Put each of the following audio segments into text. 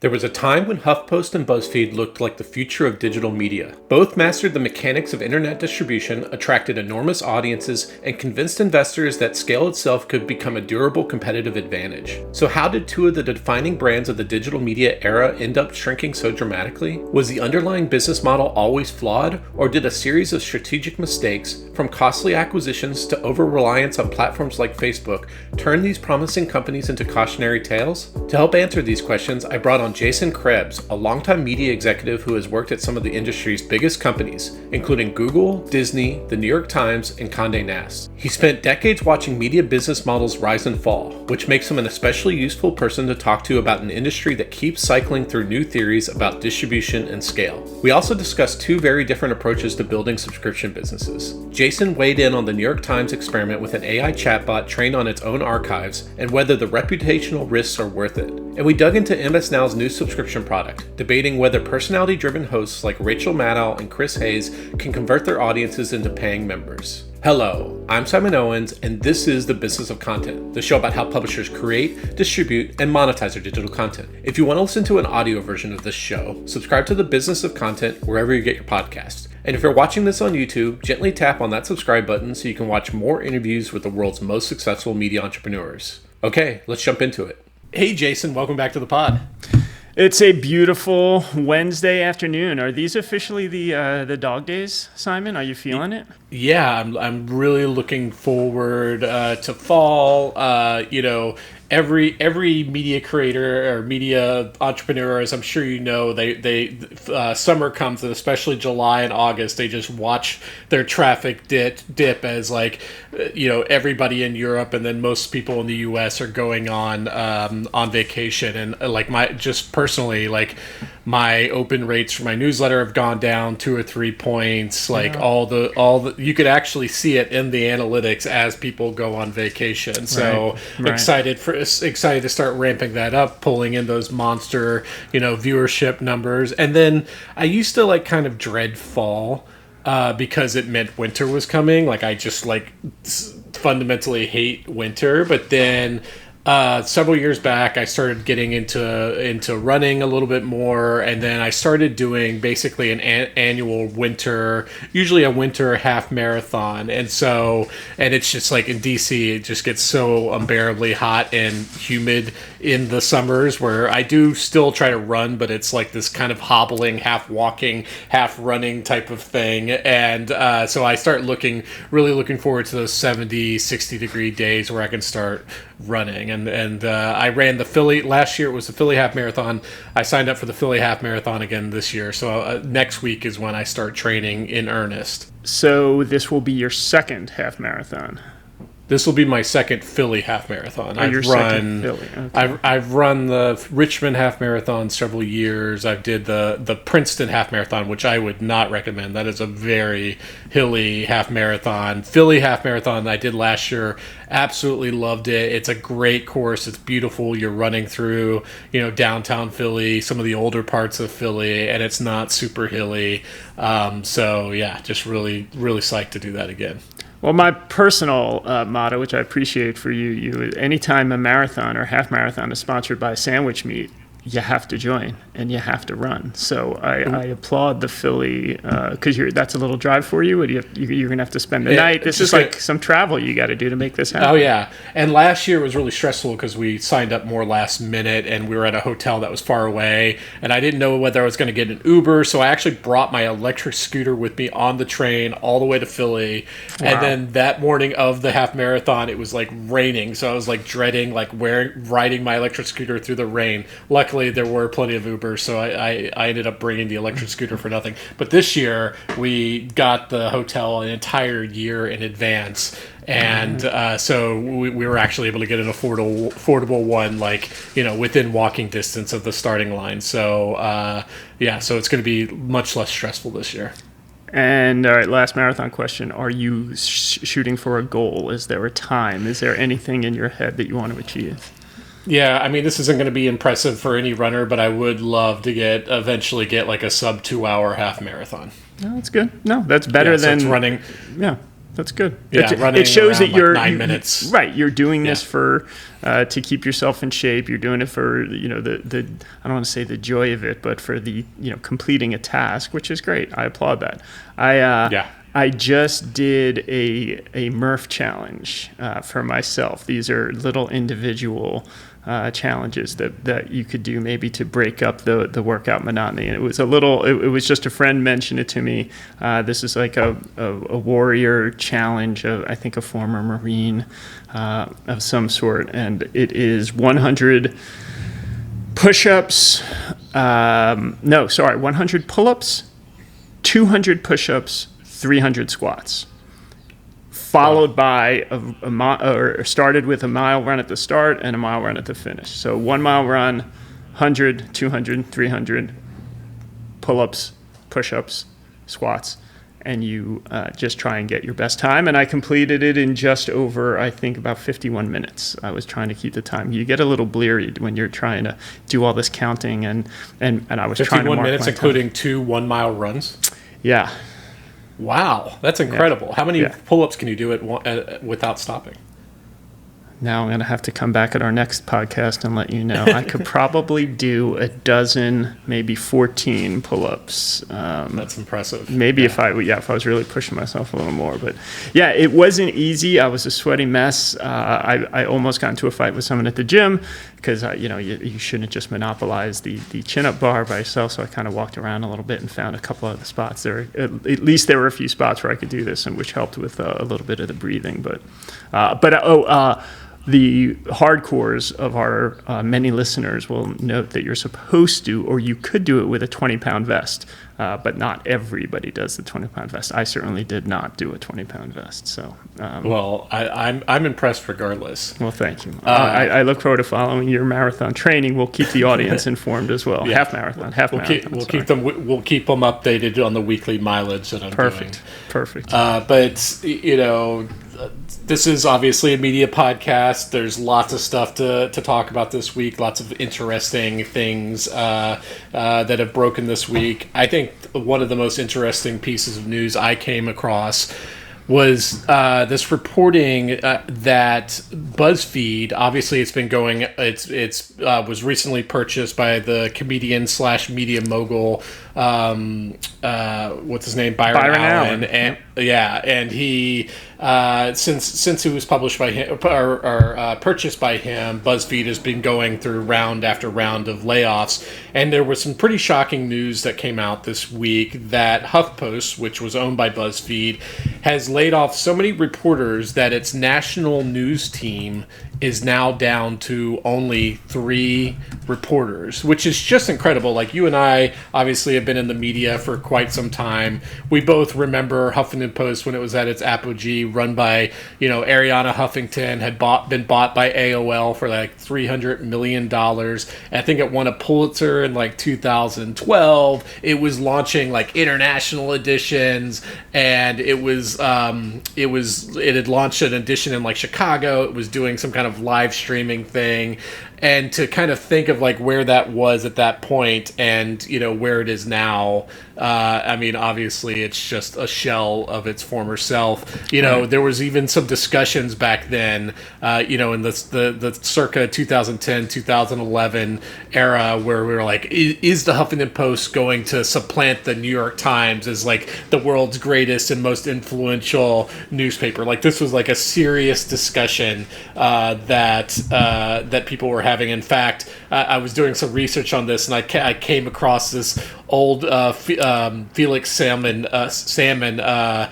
There was a time when HuffPost and BuzzFeed looked like the future of digital media. Both mastered the mechanics of internet distribution, attracted enormous audiences, and convinced investors that scale itself could become a durable competitive advantage. So how did two of the defining brands of the digital media era end up shrinking so dramatically? Was the underlying business model always flawed, or did a series of strategic mistakes, from costly acquisitions to over-reliance on platforms like Facebook, turn these promising companies into cautionary tales? To help answer these questions, I brought on Jason Krebs, a longtime media executive who has worked at some of the industry's biggest companies, including Google, Disney, the New York Times, and Condé Nast. He spent decades watching media business models rise and fall, which makes him an especially useful person to talk to about an industry that keeps cycling through new theories about distribution and scale. We also discussed two very different approaches to building subscription businesses. Jason weighed in on the New York Times experiment with an AI chatbot trained on its own archives and whether the reputational risks are worth it. And we dug into MS Now's new subscription product, debating whether personality-driven hosts like Rachel Maddow and Chris Hayes can convert their audiences into paying members. Hello, I'm Simon Owens, and this is The Business of Content, the show about how publishers create, distribute, and monetize their digital content. If you want to listen to an audio version of this show, subscribe to The Business of Content wherever you get your podcasts. And if you're watching this on YouTube, gently tap on that subscribe button so you can watch more interviews with the world's most successful media entrepreneurs. Okay, let's jump into it. Hey Jason, welcome back to the pod. It's a beautiful Wednesday afternoon. Are these officially the dog days, Simon? Are you feeling it? Yeah, I'm really looking forward to fall. Every media creator or media entrepreneur, as I'm sure you know, they summer comes, and especially July and August, they just watch their traffic dip as everybody in Europe and then most people in the U.S. are going on vacation, and personally, my open rates for my newsletter have gone down 2 or 3 points. All the you could actually see it in the analytics as people go on vacation. So excited to start ramping that up, pulling in those monster, viewership numbers. And then I used to kind of dread fall because it meant winter was coming. I just fundamentally hate winter, but then several years back, I started getting into running a little bit more, and then I started doing basically an annual winter, usually a winter half marathon. And it's just in DC, it just gets so unbearably hot and humid in the summers, where I do still try to run, but it's this kind of hobbling, half walking, half running type of thing. And so I start really looking forward to those 70, 60 degree days where I can start running. And I ran the Philly last year. It was the Philly half marathon. I signed up for the Philly half marathon again this year. So next week is when I start training in earnest. So this will be your second half marathon. This will be my second Philly half marathon. Second Philly. Okay. I've run the Richmond half marathon several years. I did the Princeton half marathon, which I would not recommend. That is a very hilly half marathon. Philly half marathon I did last year. Absolutely loved it. It's a great course. It's beautiful. You're running through, downtown Philly, some of the older parts of Philly, and it's not super hilly. So yeah, just really, really psyched to do that again. Well, my personal motto, which I appreciate for you, anytime a marathon or half marathon is sponsored by Sandwich Meat, you have to join and you have to run. So I applaud the Philly because that's a little drive for you. And you're going to have to spend the night. This is some travel you got to do to make this happen. Oh, yeah. And last year was really stressful because we signed up more last minute and we were at a hotel that was far away. And I didn't know whether I was going to get an Uber. So I actually brought my electric scooter with me on the train all the way to Philly. Wow. And then that morning of the half marathon, it was raining. So I was dreading riding my electric scooter through the rain. Luckily, there were plenty of Ubers, so I ended up bringing the electric scooter for nothing. But this year, we got the hotel an entire year in advance, and so we were actually able to get an affordable one, within walking distance of the starting line. So, so it's going to be much less stressful this year. And all right, last marathon question. Are you shooting for a goal? Is there a time? Is there anything in your head that you want to achieve? Yeah, I mean, this isn't going to be impressive for any runner, but I would love to eventually get a sub 2 hour half marathon. No, that's good. No, that's better than so it's running. Yeah. That's good. Yeah, running it shows that around you're 9 minutes. Right. You're doing this for to keep yourself in shape. You're doing it for the I don't want to say the joy of it, but for the completing a task, which is great. I applaud that. I just did a Murph challenge for myself. These are little individual challenges that you could do maybe to break up the workout monotony. And it was it was just a friend mentioned it to me. This is like a warrior challenge of, I think, a former Marine of some sort. And it is 100 push-ups. 100 pull-ups, 200 push-ups, 300 squats. Followed by started with a mile run at the start and a mile run at the finish. So 1 mile run, 100, 200, 300 pull-ups, push-ups, squats, and you just try and get your best time. And I completed it in just over, I think, about 51 minutes. I was trying to keep the time. You get a little bleary when you're trying to do all this counting, and I was trying to mark 51 minutes, my including time. 2 1-mile runs? Yeah. Wow, that's incredible. Yeah. How many Yeah. pull-ups can you do without stopping? Now I'm going to have to come back at our next podcast and let you know. I could probably do a dozen, maybe 14 pull-ups. That's impressive. Maybe if I was really pushing myself a little more. But yeah, it wasn't easy. I was a sweaty mess. I almost got into a fight with someone at the gym because you shouldn't just monopolize the chin-up bar by yourself. So I kind of walked around a little bit and found a couple of the spots. At least there were a few spots where I could do this, and which helped with a little bit of the breathing. The hardcores of our many listeners will note that you're supposed to, or you could do it with a 20-pound vest, but not everybody does the 20-pound vest. I certainly did not do a 20-pound vest. So, well, I'm impressed regardless. Well, thank you. I look forward to following your marathon training. We'll keep the audience informed as well. Yeah. Half marathon. We'll keep them updated on the weekly mileage that I'm doing. Perfect. But this is obviously a media podcast. There's lots of stuff to talk about this week, lots of interesting things that have broken this week. I think one of the most interesting pieces of news I came across was this reporting that BuzzFeed, obviously it's been going, was recently purchased by the comedian / media mogul, what's his name, Byron Allen. And he since it was published by him or purchased by him, BuzzFeed has been going through round after round of layoffs, and there was some pretty shocking news that came out this week that HuffPost, which was owned by BuzzFeed, has laid off so many reporters that its national news team is now down to only 3 reporters, which is just incredible. Like, you and I obviously have been in the media for quite some time. We both remember Huffington Post when it was at its apogee, run by, Ariana Huffington, had been bought by AOL for like $300 million. And I think it won a Pulitzer in like 2012. It was launching like international editions, and it had launched an edition in like Chicago. It was doing some kind of live streaming thing, and to kind of think of like where that was at that point and where it is now, obviously it's just a shell of its former self. There was even some discussions back then, in the circa 2010 2011 era, where we were like, is the Huffington Post going to supplant the New York Times as like the world's greatest and most influential newspaper? Like, this was like a serious discussion that people were having. In fact, I was doing some research on this, and I came across this old Felix Salmon op-ed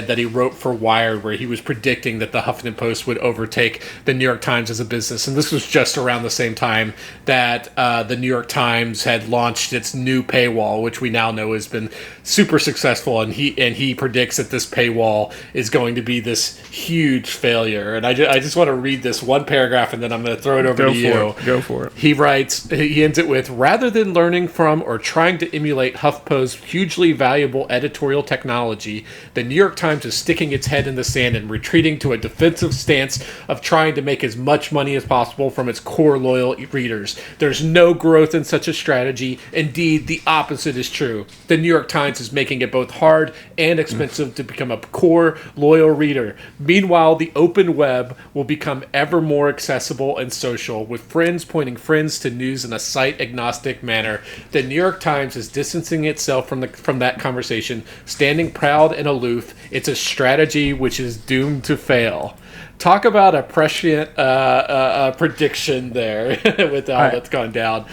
that he wrote for Wired, where he was predicting that the Huffington Post would overtake the New York Times as a business. And this was just around the same time that the New York Times had launched its new paywall, which we now know has been super successful. And he predicts that this paywall is going to be this huge failure. And I just want to read this one paragraph, and then I'm going to throw it over to you. Go Go for it. He writes, he ends it with, rather than learning from or trying to emulate HuffPost's hugely valuable editorial technology, the New York Times is sticking its head in the sand and retreating to a defensive stance of trying to make as much money as possible from its core loyal readers. There's no growth in such a strategy. Indeed, the opposite is true. The New York Times is making it both hard and expensive to become a core loyal reader. Meanwhile, the open web will become ever more accessible and social, with friends pointing friends to news in a site-agnostic manner. The New York Times is distancing itself from that conversation, standing proud and aloof. It's a strategy which is doomed to fail. Talk about a prescient prediction there with how that's gone down.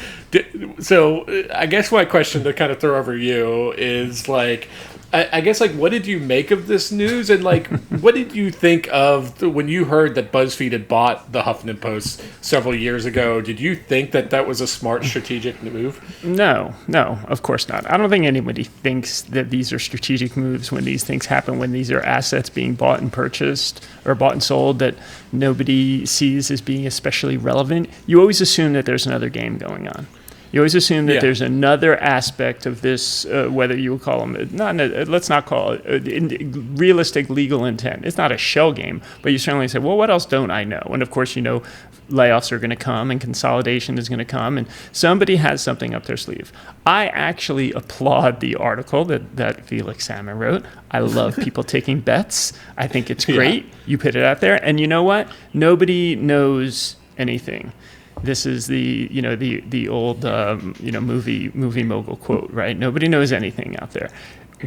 So I guess my question to kind of throw over you is like, I guess, like, what did you make of this news? And, like, what did you think of when you heard that BuzzFeed had bought the Huffington Post several years ago? Did you think that that was a smart strategic move? No, of course not. I don't think anybody thinks that these are strategic moves when these things happen, when these are assets being bought and purchased or bought and sold that nobody sees as being especially relevant. You always assume that there's another game going on. You always assume that there's another aspect of this, whether you would call them, let's not call it realistic legal intent. It's not a shell game, but you certainly say, well, what else don't I know? And of course, you know, layoffs are going to come and consolidation is going to come, and somebody has something up their sleeve. I actually applaud the article that Felix Salmon wrote. I love people taking bets. I think it's great. Yeah. You put it out there, and you know what? Nobody knows anything. This is the old movie mogul quote, right? Nobody knows anything out there.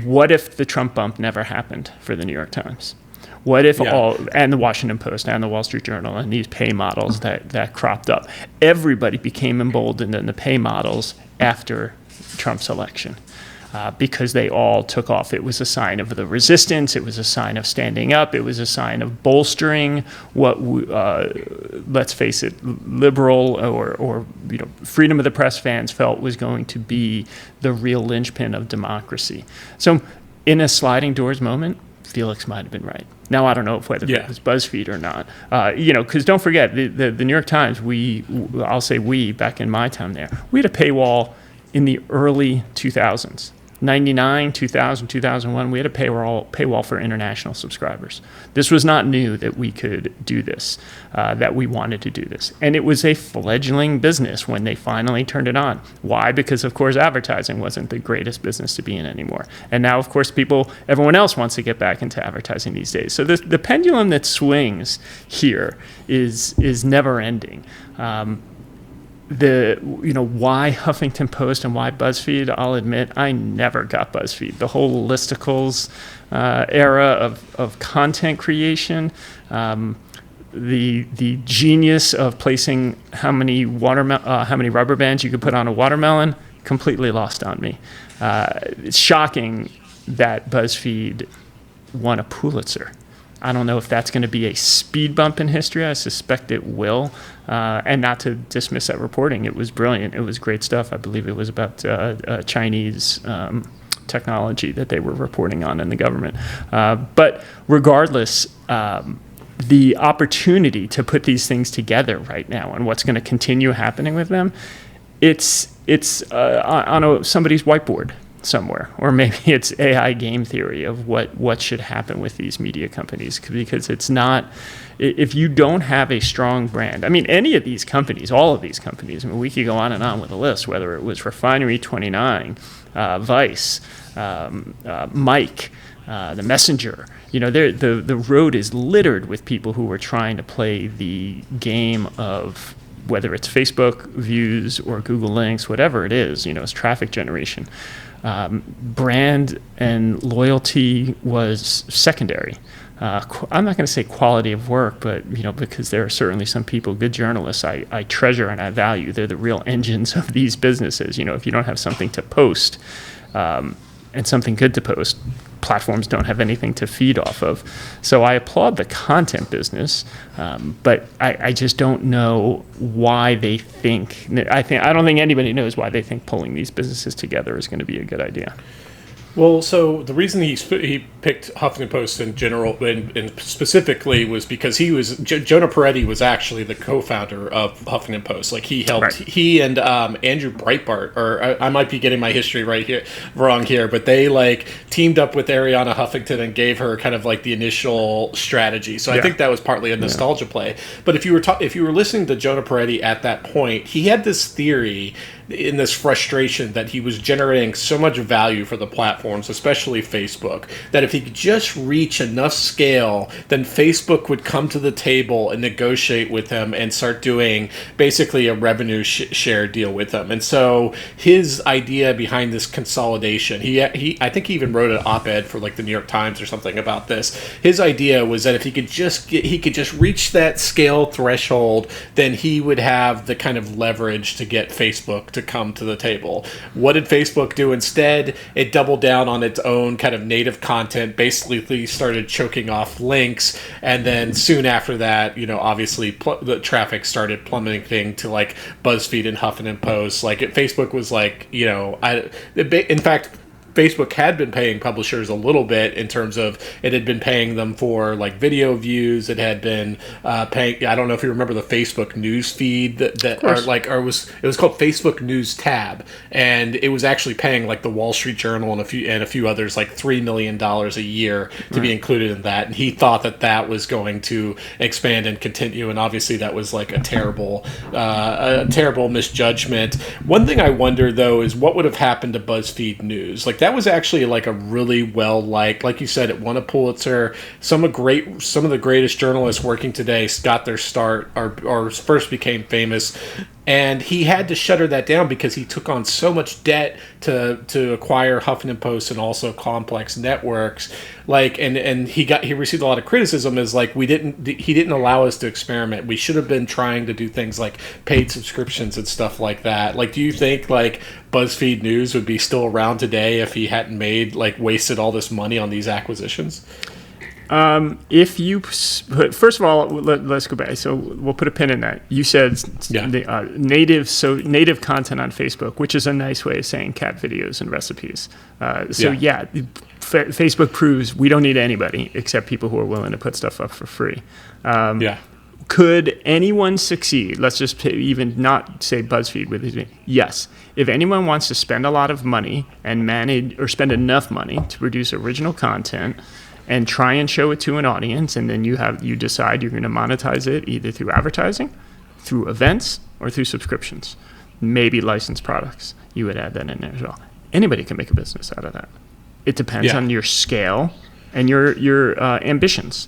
What if the Trump bump never happened for the New York Times? What if and the Washington Post and the Wall Street Journal and these pay models that cropped up, everybody became emboldened in the pay models after Trump's election? Because they all took off. It was a sign of the resistance. It was a sign of standing up. It was a sign of bolstering what, let's face it, liberal or freedom of the press fans felt was going to be the real linchpin of democracy. So, in a sliding doors moment, Felix might have been right. Now, I don't know whether it was BuzzFeed or not. Because don't forget, the New York Times, I'll say we, back in my time there, we had a paywall in the early 2000s. 99, 2000, 2001, we had a paywall for international subscribers. This was not new that we could do this, that we wanted to do this. And it was a fledgling business when they finally turned it on. Why? Because, of course, advertising wasn't the greatest business to be in anymore. And now, of course, everyone else wants to get back into advertising these days. So the pendulum that swings here is never ending. Why Huffington Post and why BuzzFeed, I'll admit, I never got BuzzFeed. The whole listicles era of content creation, the genius of placing how many rubber bands you could put on a watermelon, completely lost on me. It's shocking that BuzzFeed won a Pulitzer. I don't know if that's going to be a speed bump in history. I suspect it will. And not to dismiss that reporting. It was brilliant. It was great stuff. I believe it was about Chinese technology that they were reporting on in the government. But regardless, the opportunity to put these things together right now and what's going to continue happening with them, it's on somebody's whiteboard somewhere, or maybe it's AI game theory of what should happen with these media companies, because it's not, if you don't have a strong brand, I mean, any of these companies, all of these companies, I mean, we could go on and on with a list, whether it was Refinery 29, Vice, Mike, The Messenger, the road is littered with people who are trying to play the game of whether it's Facebook views or Google links, whatever it is, it's traffic generation. Brand and loyalty was secondary. I'm not going to say quality of work, but because there are certainly some people, good journalists, I treasure and I value. They're the real engines of these businesses. If you don't have something to post and something good to post, platforms don't have anything to feed off of. So I applaud the content business, but I just don't know why they think. I don't think anybody knows why they think pulling these businesses together is going to be a good idea. Well, so the reason he picked Huffington Post in general and specifically was because Jonah Peretti was actually the co-founder of Huffington Post. Like he helped he and Andrew Breitbart, or I might be getting my history wrong here, but they like teamed up with Ariana Huffington and gave her kind of like the initial strategy. So I think that was partly a nostalgia play. But if you were listening to Jonah Peretti at that point, he had this theory in this frustration that he was generating so much value for the platforms, especially Facebook, that if he could just reach enough scale, then Facebook would come to the table and negotiate with him and start doing basically a revenue share deal with him. And so his idea behind this consolidation, I think he even wrote an op-ed for like the New York Times or something about this. His idea was that if he could just reach that scale threshold, then he would have the kind of leverage to get Facebook to come to the table. What did Facebook do instead? It doubled down on its own kind of native content, basically started choking off links, and then soon after that, obviously the traffic started plummeting to like BuzzFeed and Huffington Post. Like Facebook was like, in fact, Facebook had been paying publishers a little bit in terms of it had been paying them for like video views. It had been paying. I don't know if you remember the Facebook news feed it was called Facebook News Tab, and it was actually paying like the Wall Street Journal and a few others like $3 million a year to be included in that. And he thought that was going to expand and continue. And obviously that was like a terrible misjudgment. One thing I wonder though is what would have happened to BuzzFeed News. Like that was actually like a really well-liked, like you said, it won a Pulitzer. Some of the greatest journalists working today got their start or first became famous. And he had to shutter that down because he took on so much debt to acquire Huffington Post and also Complex Networks. Like, and he received a lot of criticism as like he didn't allow us to experiment. We should have been trying to do things like paid subscriptions and stuff like that. Like, do you think like BuzzFeed News would be still around today if he hadn't wasted all this money on these acquisitions? If you first of all, let's go back. So we'll put a pin in that. You said native content on Facebook, which is a nice way of saying cat videos and recipes. Facebook proves we don't need anybody except people who are willing to put stuff up for free. Could anyone succeed? Let's just even not say BuzzFeed with it. Yes. If anyone wants to spend a lot of money and manage or spend enough money to produce original content and try and show it to an audience, and then you decide you're going to monetize it either through advertising, through events, or through subscriptions, maybe licensed products. You would add that in there as well. Anybody can make a business out of that. It depends on your scale and your ambitions.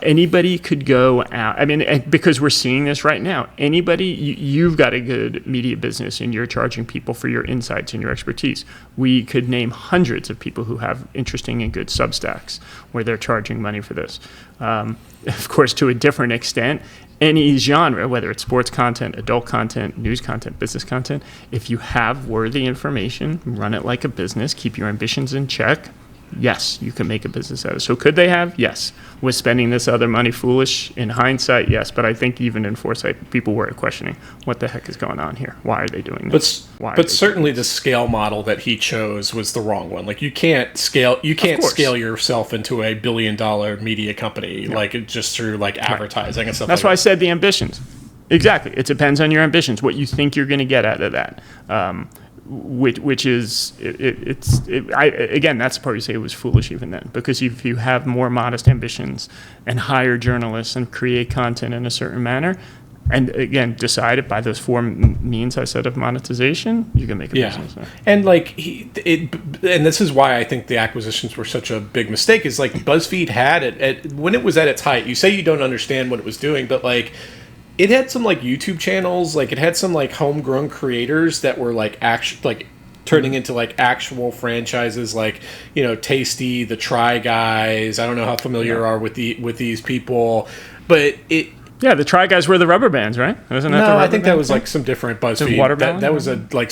Anybody could go out. I mean, because we're seeing this right now. Anybody, you've got a good media business and you're charging people for your insights and your expertise. We could name hundreds of people who have interesting and good Substacks where they're charging money for this. Of course, to a different extent, any genre, whether it's sports content, adult content, news content, business content, if you have worthy information, run it like a business, keep your ambitions in check. Yes, you can make a business out of it. So could they have? Yes. Was spending this other money foolish? In hindsight, yes. But I think even in foresight, people were questioning what the heck is going on here. Why are they doing this? But certainly the scale model that he chose was the wrong one. Like you can't scale yourself into a $1 billion media company like just through like advertising and stuff. That's why I said the ambitions. Exactly. It depends on your ambitions, what you think you're going to get out of that. Which is again, that's the part you say it was foolish even then, because if you have more modest ambitions and hire journalists and create content in a certain manner, and again decide it by those four means I said of monetization, you can make a business. And and this is why I think the acquisitions were such a big mistake. Is like BuzzFeed had it when it was at its height. You say you don't understand what it was doing, but like. It had some like YouTube channels, like it had some like homegrown creators that were like turning into like actual franchises, like Tasty, the Try Guys. I don't know how familiar you are with these people, but the Try Guys were the rubber bands, right? Wasn't that the rubber I think band that was thing? like some different BuzzFeed. That was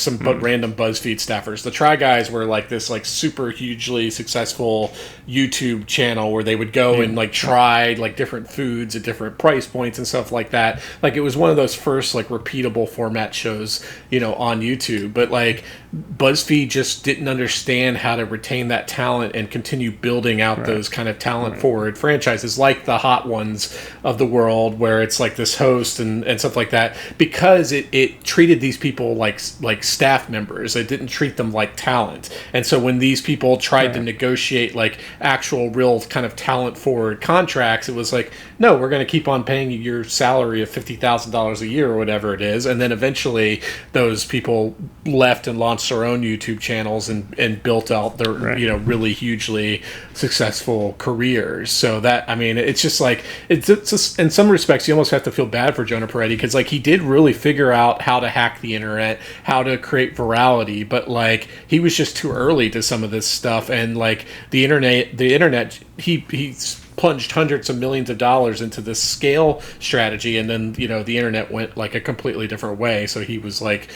some random BuzzFeed staffers. The Try Guys were like this like super hugely successful YouTube channel where they would go and like try like different foods at different price points and stuff like that. Like it was one of those first like repeatable format shows, on YouTube. But like BuzzFeed just didn't understand how to retain that talent and continue building out those kind of talent forward franchises like the Hot Ones of the world, where it's like this host and stuff like that, because it treated these people like staff members. It didn't treat them like talent. And so when these people tried to negotiate like actual real kind of talent forward contracts, it was like, no, we're going to keep on paying you your salary of $50,000 a year or whatever it is. And then eventually those people left and launched their own YouTube channels and built out their really hugely successful careers. So that, I mean, it's just like it's just, in some respects you almost have to feel bad for Jonah Peretti, because like he did really figure out how to hack the internet, how to create virality, but like he was just too early to some of this stuff. And like the internet he's plunged hundreds of millions of dollars into this scale strategy, and then the internet went like a completely different way, so he was like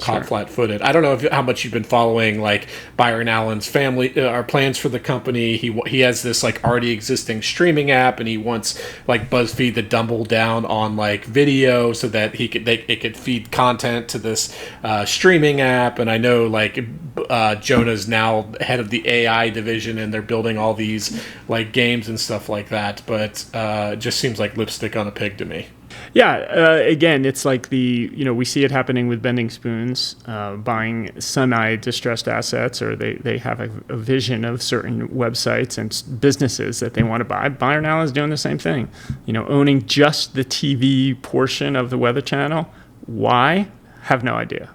caught flat-footed. I don't know how much you've been following like Byron Allen's family our plans for the company. He has this like already existing streaming app, and he wants like BuzzFeed to double down on like video so that it could feed content to this streaming app. And I know like Jonah's now head of the AI division, and they're building all these like games and stuff like that, but it just seems like lipstick on a pig to me. Yeah, again, it's like we see it happening with Bending Spoons, buying semi-distressed assets, or they have a vision of certain websites and businesses that they want to buy. Byron Allen's doing the same thing, owning just the TV portion of the Weather Channel. Why? Have no idea.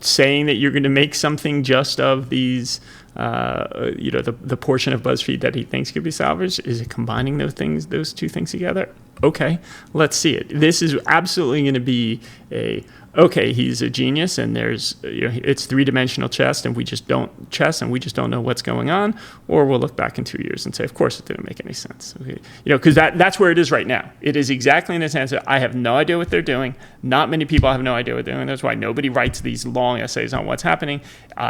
Saying that you're going to make something just of these, the portion of BuzzFeed that he thinks could be salvaged, is it combining those two things together? Okay, let's see it. This is absolutely going to be he's a genius, and there's it's three-dimensional chess, and we just don't know what's going on. Or we'll look back in 2 years and say, of course it didn't make any sense. Okay. Because that's where it is right now. It is exactly in the sense that I have no idea what they're doing. Not many people have no idea what they're doing. That's why nobody writes these long essays on what's happening.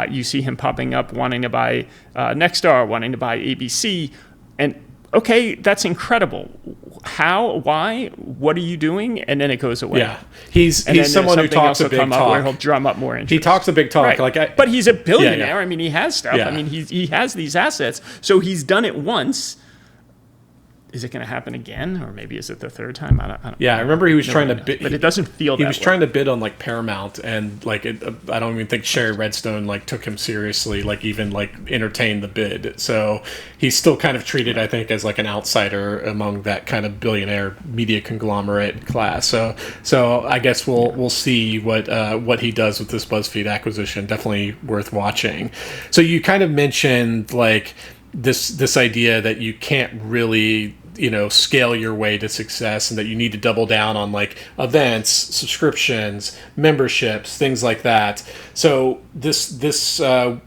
You see him popping up wanting to buy Nexstar, wanting to buy ABC, and okay, that's incredible. How? Why? What are you doing? And then it goes away. Yeah, he's someone who talks a big talk. Where he'll drum up more interest. He talks a big talk. Right. But he's a billionaire. Yeah. I mean, he has stuff. Yeah. I mean, he has these assets. So he's done it once. Is it going to happen again, or maybe is it the third time? I don't I remember he was trying to bid, but it doesn't feel. He was trying to bid on like Paramount, and like I don't even think Sherry Redstone like took him seriously, like even like entertained the bid. So he's still kind of treated, I think, as like an outsider among that kind of billionaire media conglomerate class. So I guess we'll see what he does with this BuzzFeed acquisition. Definitely worth watching. So you kind of mentioned like this idea that you can't really scale your way to success, and that you need to double down on like events, subscriptions, memberships, things like that. So this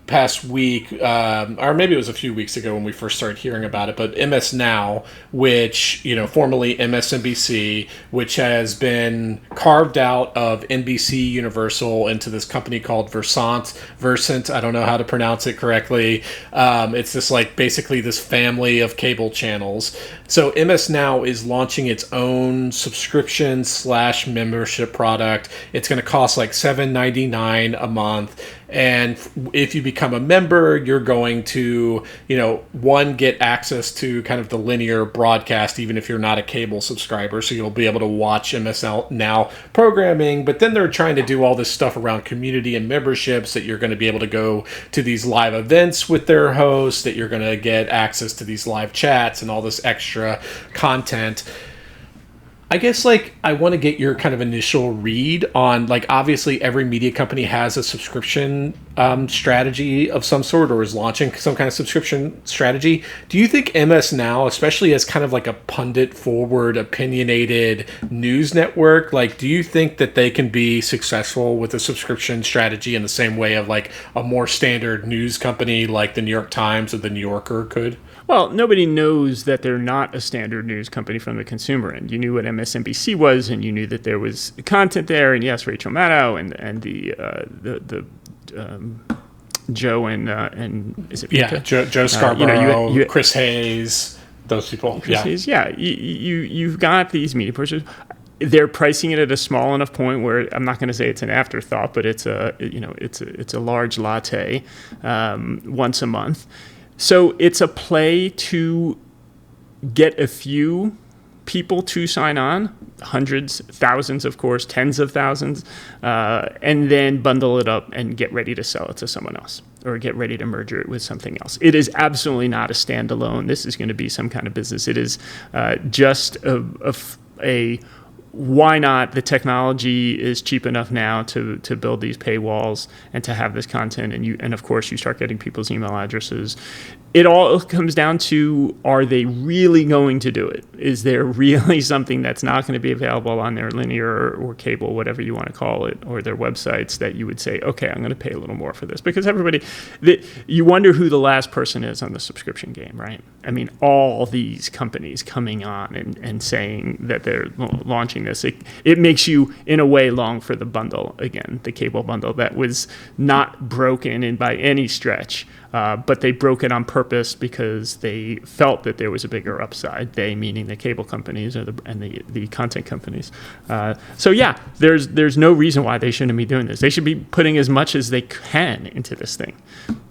past week, or maybe it was a few weeks ago when we first started hearing about it, but MS Now, which formerly MSNBC, which has been carved out of NBC Universal into this company called Versant. I don't know how to pronounce it correctly. It's this like basically this family of cable channels. So MS Now is launching its own subscription/membership product. It's going to cost like $7.99 a month. And if you become a member, you're going to, one, get access to kind of the linear broadcast, even if you're not a cable subscriber. So you'll be able to watch MS Now programming. But then they're trying to do all this stuff around community and memberships, that you're going to be able to go to these live events with their hosts, that you're going to get access to these live chats and all this extra content. I guess like I want to get your kind of initial read on, like, obviously every media company has a subscription strategy of some sort, or is launching some kind of subscription strategy. Do you think MS Now, especially as kind of like a pundit forward, opinionated news network, like, do you think that they can be successful with a subscription strategy in the same way of like a more standard news company like the New York Times or the New Yorker could? Well, nobody knows that they're not a standard news company from the consumer end. You knew what MSNBC was, and you knew that there was content there, and yes, Rachel Maddow and the Joe and is it Yeah, Pika? Joe Scarborough, You Chris Hayes, those people. Chris Hayes, you've got these media pushers. They're pricing it at a small enough point where I'm not going to say it's an afterthought, but it's a large latte once a month. So it's a play to get a few people to sign on, hundreds, thousands, of course, tens of thousands, and then bundle it up and get ready to sell it to someone else or get ready to merge it with something else. It is absolutely not a standalone. This is going to be some kind of business. It is just a why not? The technology is cheap enough now to build these paywalls and to have this content, and of course you start getting people's email addresses. It all comes down to, are they really going to do it? Is there really something that's not going to be available on their linear or cable, whatever you want to call it, or their websites that you would say, okay, I'm going to pay a little more for this? Because you wonder who the last person is on the subscription game, right? I mean, all these companies coming on and saying that they're launching this, it makes you, in a way, long for the bundle again, the cable bundle that was not broken in by any stretch. But they broke it on purpose because they felt that there was a bigger upside. They, meaning the cable companies and the content companies. So yeah, there's no reason why they shouldn't be doing this. They should be putting as much as they can into this thing,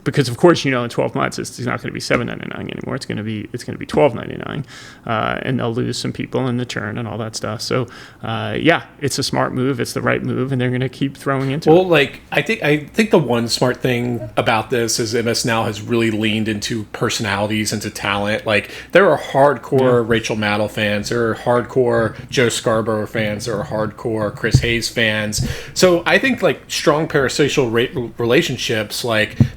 because of course in 12 months it's not going to be $7.99 anymore. It's going to be $12.99, and they'll lose some people in the churn and all that stuff. So yeah, it's a smart move. It's the right move, and they're going to keep throwing into it. Well, I think the one smart thing about this is MS now has really leaned into personalities, into talent. Like, there are hardcore Rachel Maddow fans, there are hardcore Joe Scarborough fans, there are hardcore Chris Hayes fans. So I think strong parasocial relationships,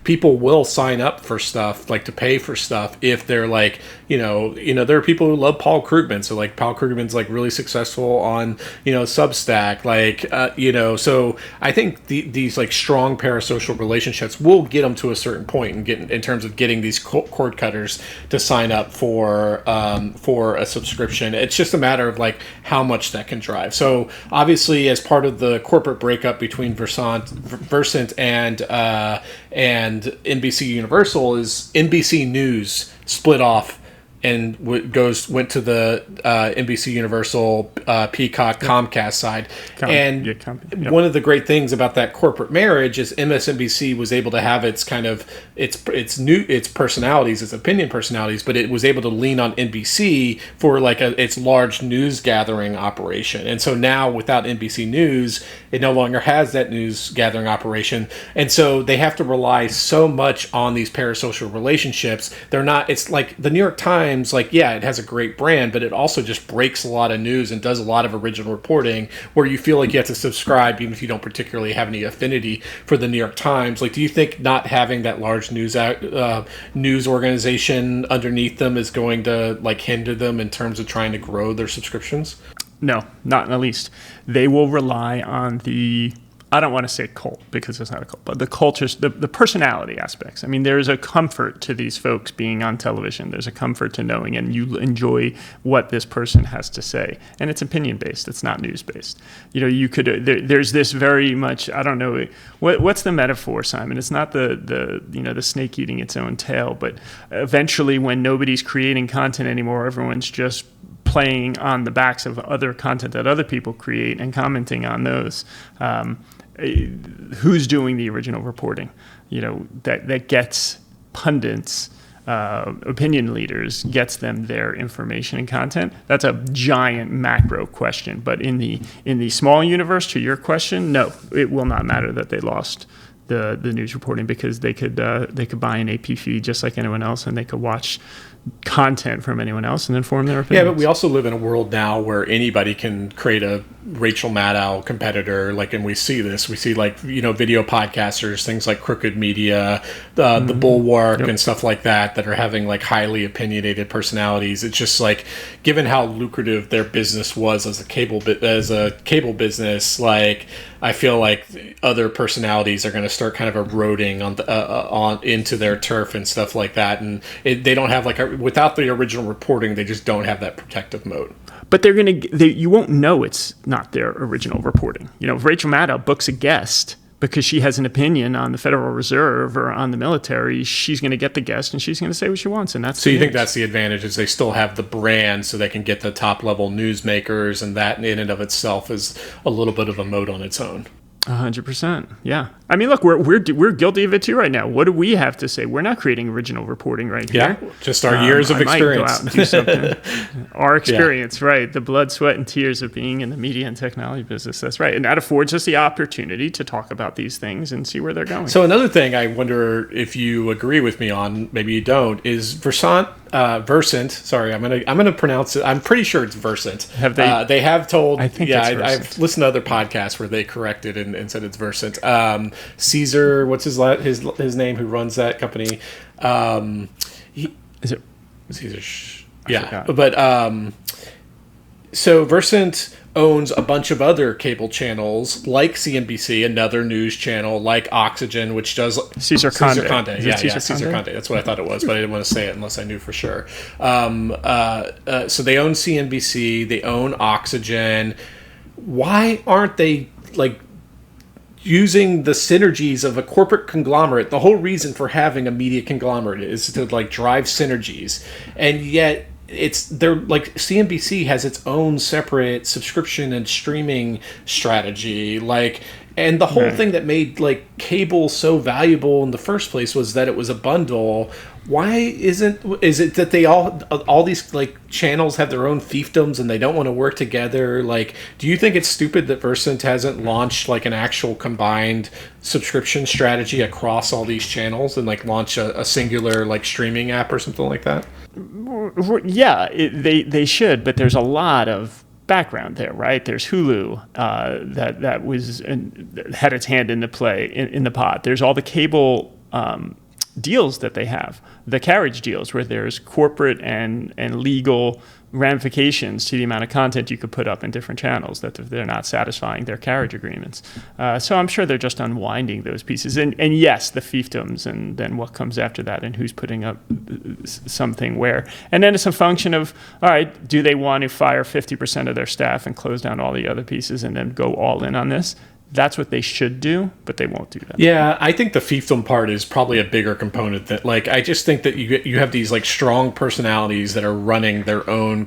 people will sign up for stuff, to pay for stuff if they're there are people who love Paul Krugman. So Paul Krugman's really successful on Substack. So I think these strong parasocial relationships will get them to a certain point and get in terms of getting these cord cutters to sign up for a subscription. It's just a matter of how much that can drive. So obviously, as part of the corporate breakup between Versant and NBC Universal, is NBC News split off and went to the NBC Universal, Peacock, Comcast side. One of the great things about that corporate marriage is MSNBC was able to have its personalities, its opinion personalities, but it was able to lean on NBC for its large news gathering operation. And so now without NBC News, it no longer has that news gathering operation. And so they have to rely so much on these parasocial relationships. It's like the New York Times, it has a great brand, but it also just breaks a lot of news and does a lot of original reporting where you feel like you have to subscribe even if you don't particularly have any affinity for the New York Times. Do you think not having that large news organization underneath them is going to hinder them in terms of trying to grow their subscriptions? No, not in the least. They will rely on I don't want to say cult because it's not a cult, but the cultures, the personality aspects. I mean, there's a comfort to these folks being on television. There's a comfort to knowing, and you enjoy what this person has to say. And it's opinion-based. It's not news-based. There's this very much, I don't know, what's the metaphor, Simon? It's not the snake eating its own tail, but eventually when nobody's creating content anymore, everyone's just playing on the backs of other content that other people create and commenting on those. Who's doing the original reporting? That gets pundits, opinion leaders, gets them their information and content. That's a giant macro question. But in the small universe, to your question, no, it will not matter that they lost the news reporting, because they could buy an AP feed just like anyone else, and they could watch content from anyone else and then form their opinions. Yeah, but we also live in a world now where anybody can create a Rachel Maddow competitor, and we see this. We see video podcasters, things like Crooked Media, the Bulwark, and stuff like that are having highly opinionated personalities. It's just given how lucrative their business was as a cable business, I feel like other personalities are going to start kind of eroding on into their turf and stuff like that, and they don't have without the original reporting, they just don't have that protective moat. But you won't know it's not their original reporting. If Rachel Maddow books a guest, because she has an opinion on the Federal Reserve or on the military, she's going to get the guest and she's going to say what she wants. And that's so you think that's the advantage, is they still have the brand so they can get the top level newsmakers, and that in and of itself is a little bit of a moat on its own. 100%. Yeah. I mean, look, we're guilty of it too right now. What do we have to say? We're not creating original reporting right here. Yeah, just our years of experience. Might go out and do something. Our experience, right? The blood, sweat, and tears of being in the media and technology business. That's right. And that affords us the opportunity to talk about these things and see where they're going. So another thing I wonder if you agree with me on, maybe you don't, is Versant. Sorry, I'm gonna pronounce it. I'm pretty sure it's Versant. Have they? They have told. I think I've listened to other podcasts where they corrected and said it's Versant. Caesar, what's his name? Who runs that company? Is it Caesar? Yeah, but so Versant owns a bunch of other cable channels like CNBC, another news channel, like Oxygen, which does Caesar Condé. Caesar Condé. That's what I thought it was, but I didn't want to say it unless I knew for sure. So they own CNBC, they own Oxygen. Why aren't they using the synergies of a corporate conglomerate? The whole reason for having a media conglomerate is to drive synergies, and yet they're CNBC has its own separate subscription and streaming strategy, and the whole thing that made cable so valuable in the first place was that it was a bundle. Why is it that they all these channels have their own fiefdoms and they don't want to work together? Do you think it's stupid that Versant hasn't launched an actual combined subscription strategy across all these channels and launch a singular streaming app or something like that? Yeah, they should, but there's a lot of background there, right? There's Hulu that was had its hand in the play in the pot. There's all the cable deals that they have, the carriage deals, where there's corporate and legal ramifications to the amount of content you could put up in different channels that they're not satisfying their carriage agreements. So I'm sure they're just unwinding those pieces. And yes, the fiefdoms and then what comes after that and who's putting up something where. And then it's a function of, all right, do they want to fire 50% of their staff and close down all the other pieces and then go all in on this? That's what they should do, but they won't do that. Yeah, I think the fiefdom part is probably a bigger component. That I just think that you have these strong personalities that are running their own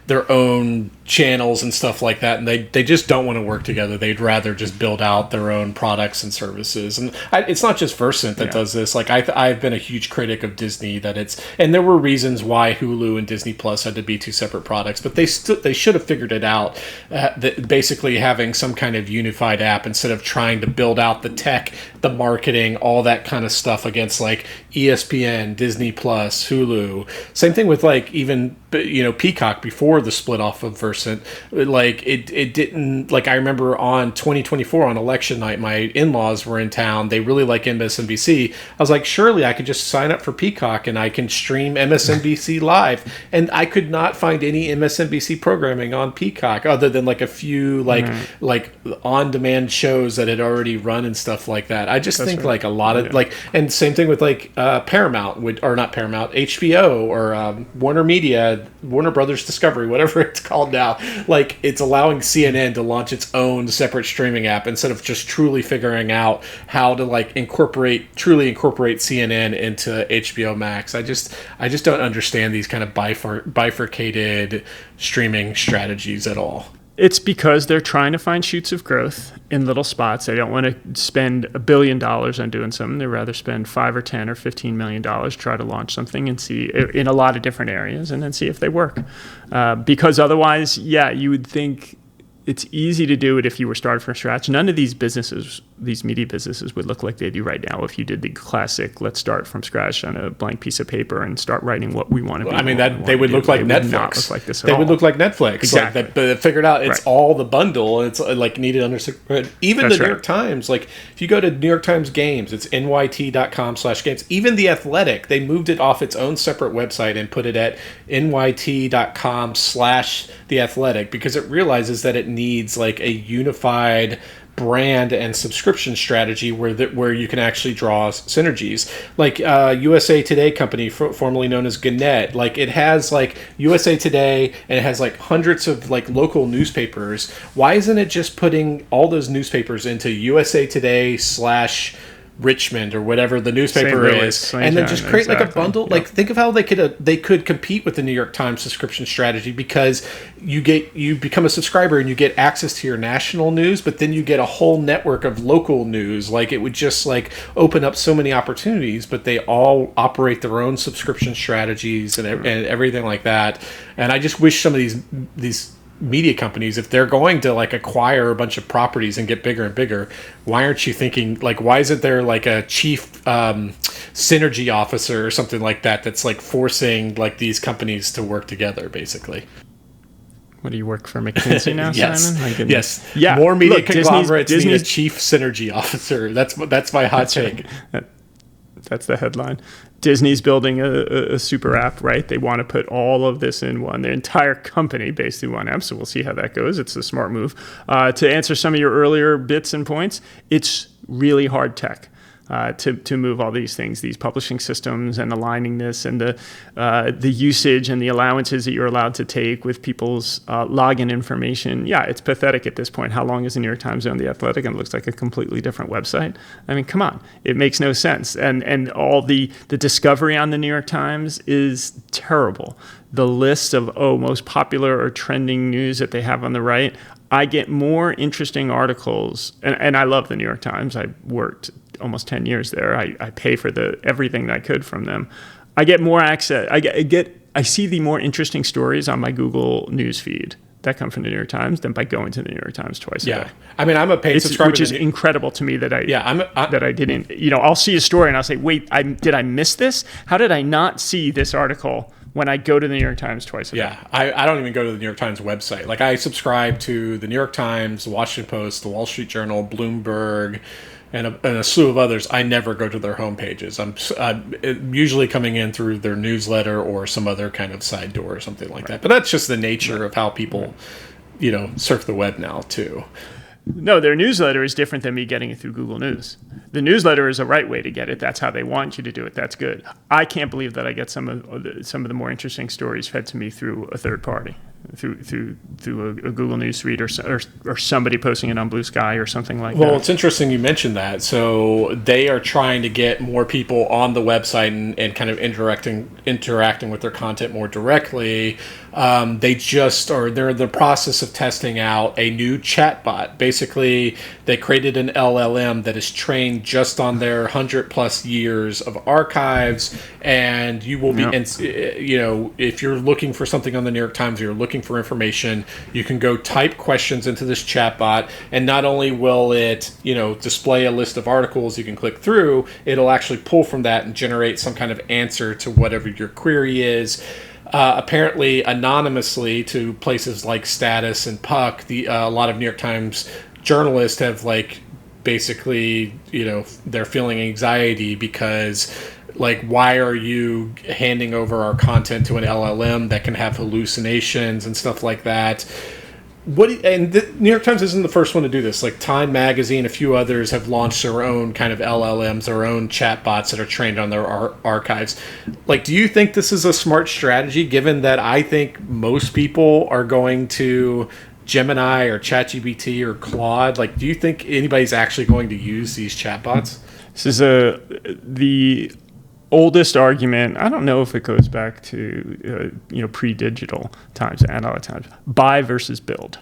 their own channels and stuff like that, and they just don't want to work together. They'd rather just build out their own products and services. And it's not just Versant that does this. I've been a huge critic of Disney, and there were reasons why Hulu and Disney Plus had to be two separate products, but they should have figured it out, that basically having some kind of unified app instead of trying to build out the tech, the marketing, all that kind of stuff against ESPN, Disney Plus, Hulu. Same thing with even Peacock before the split off of Versant. It didn't, I remember on 2024 on election night, my in-laws were in town. They really like MSNBC. I was like, surely I could just sign up for Peacock and I can stream MSNBC live. And I could not find any MSNBC programming on Peacock other than a few on-demand shows that had already run and stuff like that. I just think a lot of and same thing with Paramount, or not Paramount, HBO or Warner Media, Warner Brothers Discovery, whatever it's called now. It's allowing CNN to launch its own separate streaming app instead of just truly figuring out how to truly incorporate CNN into HBO Max. I just don't understand these kind of bifurcated streaming strategies at all. It's because they're trying to find shoots of growth in little spots. They don't want to spend $1 billion on doing something. They'd rather spend $5 or $10 or $15 million, try to launch something and see in a lot of different areas and then see if they work. Because otherwise, you would think it's easy to do it if you were started from scratch. None of these businesses, these media businesses, would look like they do right now if you did the classic, let's start from scratch on a blank piece of paper and start writing what we want to be. I mean, they would look like Netflix. Not look like this at all. They would look like Netflix. Exactly. But they figured out it's all the bundle, and it's needed under. Even the New York Times, if you go to New York Times Games, it's nyt.com/games. Even The Athletic, they moved it off its own separate website and put it at nyt.com/The Athletic because it realizes that it needs a unified brand and subscription strategy where you can actually draw synergies. Like USA Today company, formerly known as Gannett, like it has like USA Today and it has like hundreds of like local newspapers. Why isn't it just putting all those newspapers into USA Today / Richmond or whatever the newspaper is, and then just create like a bundle? Yep. Like think of how they could compete with the New York Times subscription strategy, because you become a subscriber and you get access to your national news, but then you get a whole network of local news. Like it would just like open up so many opportunities, but they all operate their own subscription strategies and everything like that. And I just wish some of these media companies, if they're going to like acquire a bunch of properties and get bigger and bigger, why aren't you thinking like, why isn't there like a chief synergy officer or something like that that's like forcing like these companies to work together basically? What, do you work for McKinsey now, yes. Simon? Yes. Yeah. More media conglomerates need a chief synergy officer. That's my hot take. Right. That's the headline. Disney's building a super app, right? They want to put all of this in one, their entire company based in one app. So we'll see how that goes. It's a smart move. To answer some of your earlier bits and points, it's really hard tech. To move all these things, these publishing systems, and aligning this, and the usage and the allowances that you're allowed to take with people's login information. Yeah, it's pathetic at this point. How long is the New York Times owned The Athletic and it looks like a completely different website? I mean, come on, it makes no sense. And all the discovery on the New York Times is terrible. The list of most popular or trending news that they have on the right. I get more interesting articles, and I love the New York Times. I worked almost 10 years there. I pay for everything that I could from them. I get more access. I see the more interesting stories on my Google News feed that come from the New York Times than by going to the New York Times twice a day. I mean, I'm a paid subscriber, which is incredible to me that I didn't. I'll see a story and I'll say, wait, did I miss this? How did I not see this article when I go to the New York Times twice a day? Yeah, I don't even go to the New York Times website. Like I subscribe to the New York Times, the Washington Post, the Wall Street Journal, Bloomberg, and a slew of others. I never go to their homepages. I'm usually coming in through their newsletter or some other kind of side door or something like that. But that's just the nature of how people, surf the web now too. No, their newsletter is different than me getting it through Google News. The newsletter is a right way to get it. That's how they want you to do it. That's good. I can't believe that I get some of the more interesting stories fed to me through a third party, through a Google News feed or somebody posting it on Blue Sky or something like that. Well, it's interesting you mentioned that. So they are trying to get more people on the website and kind of interacting with their content more directly. They're in the process of testing out a new chatbot. Basically, they created an LLM that is trained just on their 100+ years of archives, and you will be, if you're looking for something on the New York Times, or you're looking for information, you can go type questions into this chatbot, and not only will it, display a list of articles you can click through, it'll actually pull from that and generate some kind of answer to whatever your query is. Apparently anonymously to places like Status and Puck, a lot of New York Times journalists have basically, they're feeling anxiety because why are you handing over our content to an LLM that can have hallucinations and stuff like that? And the New York Times isn't the first one to do this. Like Time Magazine, a few others have launched their own kind of LLMs, their own chatbots that are trained on their archives. Do you think this is a smart strategy, given that I think most people are going to Gemini or ChatGPT or Claude? Do you think anybody's actually going to use these chatbots? This is the oldest argument. I don't know if it goes back to pre-digital times, analog times. Buy versus build.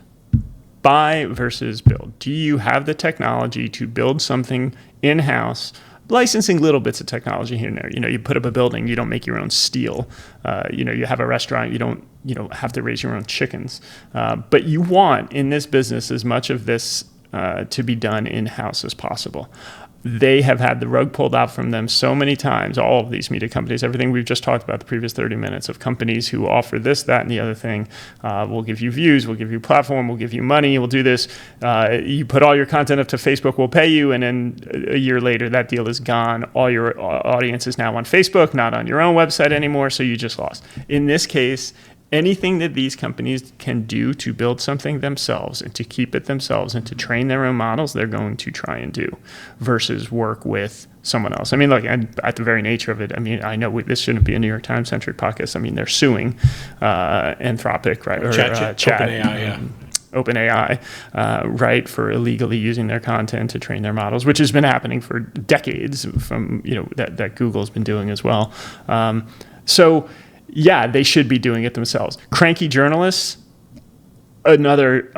Buy versus build. Do you have the technology to build something in-house? Licensing little bits of technology here and there. You put up a building, you don't make your own steel. You have a restaurant, you don't have to raise your own chickens. But you want in this business as much of this to be done in-house as possible. They have had the rug pulled out from them so many times, all of these media companies, everything we've just talked about the previous 30 minutes of companies who offer this, that, and the other thing. We'll give you views, we'll give you platform, we'll give you money, we'll do this. You put all your content up to Facebook, we'll pay you, and then a year later, that deal is gone. All your audience is now on Facebook, not on your own website anymore, so you just lost. In this case, Anything that these companies can do to build something themselves and to keep it themselves and to train their own models, they're going to try and do, versus work with someone else. I mean, look, and at the very nature of it, I mean, I know this shouldn't be a New York Times centric podcast. I mean, they're suing Anthropic, right? Or Chat, OpenAI, right, for illegally using their content to train their models, which has been happening for decades from, that Google's been doing as well. So yeah, they should be doing it themselves. Cranky journalists, another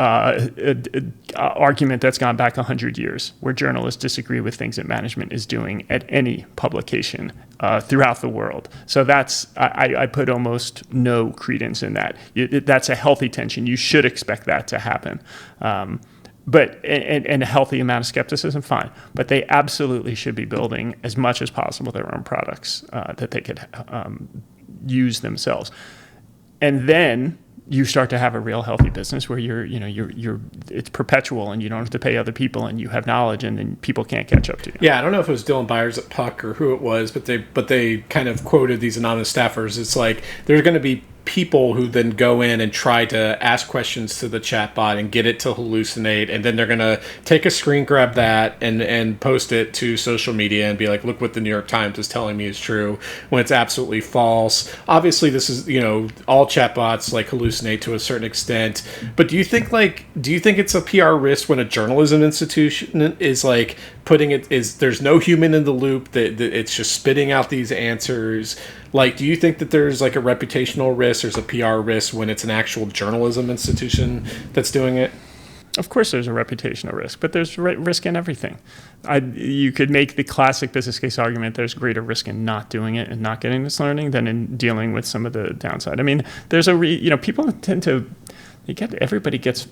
argument that's gone back 100 years, where journalists disagree with things that management is doing at any publication throughout the world. So that's, I put almost no credence in that. That's a healthy tension. You should expect that to happen. But and a healthy amount of skepticism, fine. But they absolutely should be building as much as possible their own products that they could use themselves. And then you start to have a real healthy business where you're it's perpetual and you don't have to pay other people and you have knowledge and then people can't catch up to you. Yeah, I don't know if it was Dylan Byers at Puck or who it was, but they kind of quoted these anonymous staffers. It's like there's going to be people who then go in and try to ask questions to the chatbot and get it to hallucinate, and then they're going to take a screen grab that and post it to social media and be like, look what the New York Times is telling me is true, when it's absolutely false. Obviously this is, all chatbots like hallucinate to a certain extent, but do you think it's a PR risk when a journalism institution is like putting it, is there's no human in the loop, that it's just spitting out these answers? Like, do you think that there's like a reputational risk, there's a PR risk when it's an actual journalism institution that's doing it? Of course there's a reputational risk, but there's risk in everything. You could make the classic business case argument there's greater risk in not doing it and not getting this learning than in dealing with some of the downside. I mean, there's people tend to, everybody gets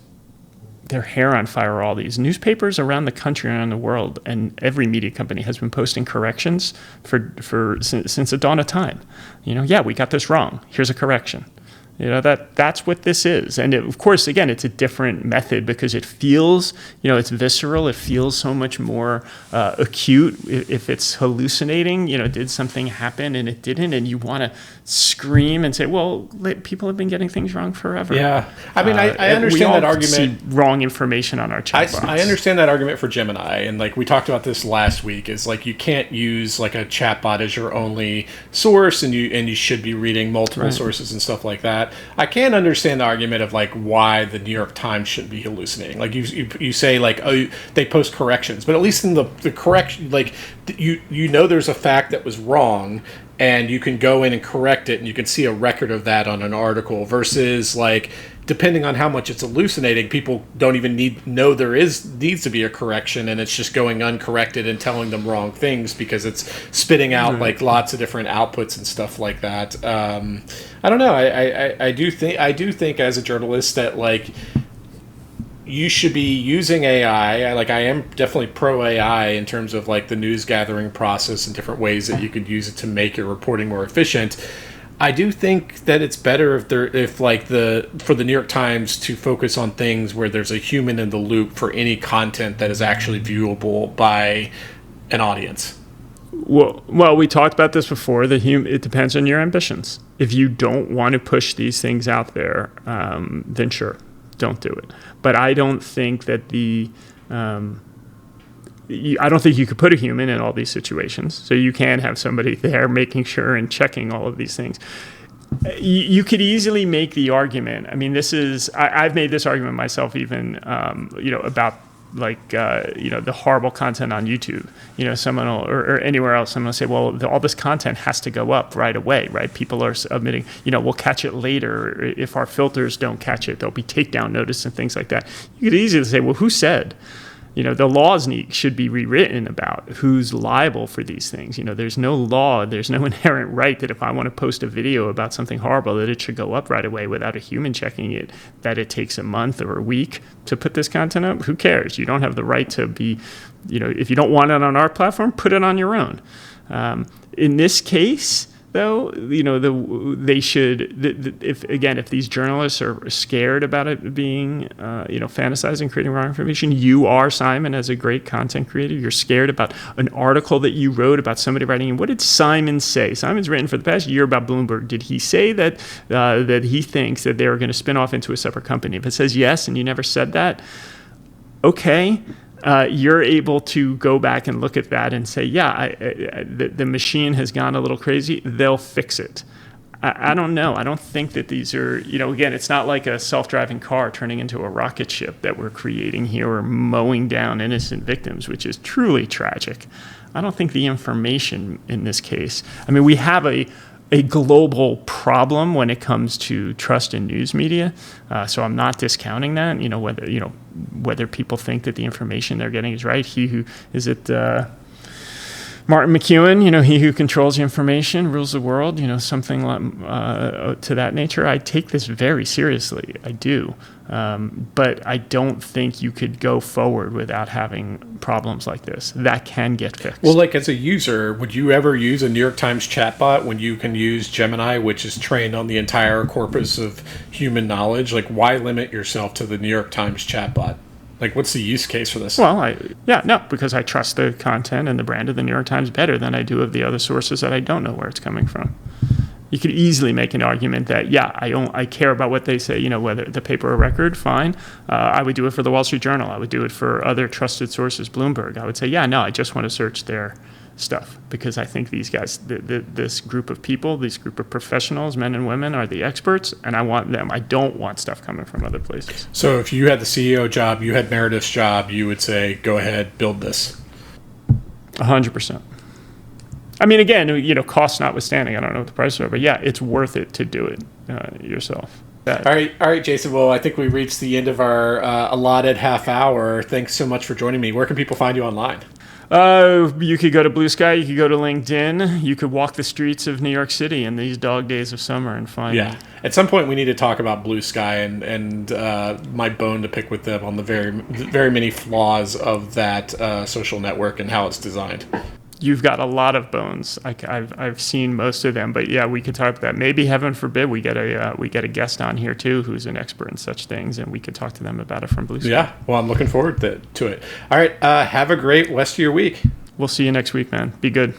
their hair on fire. All these newspapers around the country and around the world, and every media company has been posting corrections since the dawn of time. We got this wrong. Here's a correction. That's what this is. And of course, again, it's a different method because it feels, it's visceral. It feels so much more acute. If it's hallucinating, did something happen and it didn't, and you want to scream and say, well, people have been getting things wrong forever. Yeah. I mean, I understand that argument. See wrong information on our chatbots. I understand that argument for Gemini. And like we talked about this last week, is like you can't use like a chatbot as your only source, and you should be reading multiple sources and stuff like that. I can understand the argument of like why the New York Times shouldn't be hallucinating. Like you say like, oh, they post corrections, but at least in the correction, like there's a fact that was wrong, and you can go in and correct it, and you can see a record of that on an article, versus like, depending on how much it's hallucinating, people don't even know there needs to be a correction, and it's just going uncorrected and telling them wrong things because it's spitting out like lots of different outputs and stuff like that. I don't know. I do think as a journalist that like you should be using AI. I am definitely pro AI in terms of like the news gathering process and different ways that you could use it to make your reporting more efficient. I do think that it's better for the New York Times to focus on things where there's a human in the loop for any content that is actually viewable by an audience. Well, we talked about this before. It depends on your ambitions. If you don't want to push these things out there, then sure, don't do it. But I don't think that I don't think you could put a human in all these situations. So you can have somebody there making sure and checking all of these things. You could easily make the argument. I mean, I've made this argument myself even, about the horrible content on YouTube. Someone will, or anywhere else, someone will say, well, all this content has to go up right away, right? People are admitting, we'll catch it later. If our filters don't catch it, there'll be takedown notice and things like that. You could easily say, well, who said? The laws should be rewritten about who's liable for these things. There's no law, there's no inherent right that if I want to post a video about something horrible, that it should go up right away without a human checking it, that it takes a month or a week to put this content up. Who cares? You don't have the right to be, if you don't want it on our platform, put it on your own. In this case, though, they should, if these journalists are scared about it being, fantasizing, creating wrong information, you are, Simon, as a great content creator, you're scared about an article that you wrote about somebody writing in. What did Simon say? Simon's written for the past year about Bloomberg. Did he say that he thinks that they're going to spin off into a separate company? If it says yes and you never said that, okay. You're able to go back and look at that and say, the machine has gone a little crazy. They'll fix it. I don't know. I don't think that these are, again, it's not like a self-driving car turning into a rocket ship that we're creating here or mowing down innocent victims, which is truly tragic. I don't think the information in this case, we have a global problem when it comes to trust in news media. So I'm not discounting that, whether people think that the information they're getting is right. Martin McEwen, he who controls the information rules the world, something to that nature. I take this very seriously. I do. But I don't think you could go forward without having problems like this. That can get fixed. Well, as a user, would you ever use a New York Times chatbot when you can use Gemini, which is trained on the entire corpus of human knowledge? Why limit yourself to the New York Times chatbot? What's the use case for this? Well, because I trust the content and the brand of the New York Times better than I do of the other sources that I don't know where it's coming from. You could easily make an argument that, I care about what they say, whether the paper or record, fine. I would do it for the Wall Street Journal. I would do it for other trusted sources, Bloomberg. I would say, I just want to search their stuff because I think these guys, this group of people, this group of professionals, men and women, are the experts, and I want them. I don't want stuff coming from other places. So if you had the CEO job, you had Meredith's job, you would say, go ahead, build this. 100%. Again, cost notwithstanding, I don't know what the price are, but it's worth it to do it yourself. All right, Jason. Well, I think we reached the end of our allotted half hour. Thanks so much for joining me. Where can people find you online? You could go to Blue Sky. You could go to LinkedIn. You could walk the streets of New York City in these dog days of summer and find me. At some point, we need to talk about Blue Sky and my bone to pick with them on the very, very many flaws of that social network and how it's designed. You've got a lot of bones. I've seen most of them, but we could talk about that. Maybe, heaven forbid, we get a guest on here too who's an expert in such things, and we could talk to them about it from Blue Sky. Yeah, well, I'm looking forward to it. All right, have a great rest of your week. We'll see you next week, man. Be good.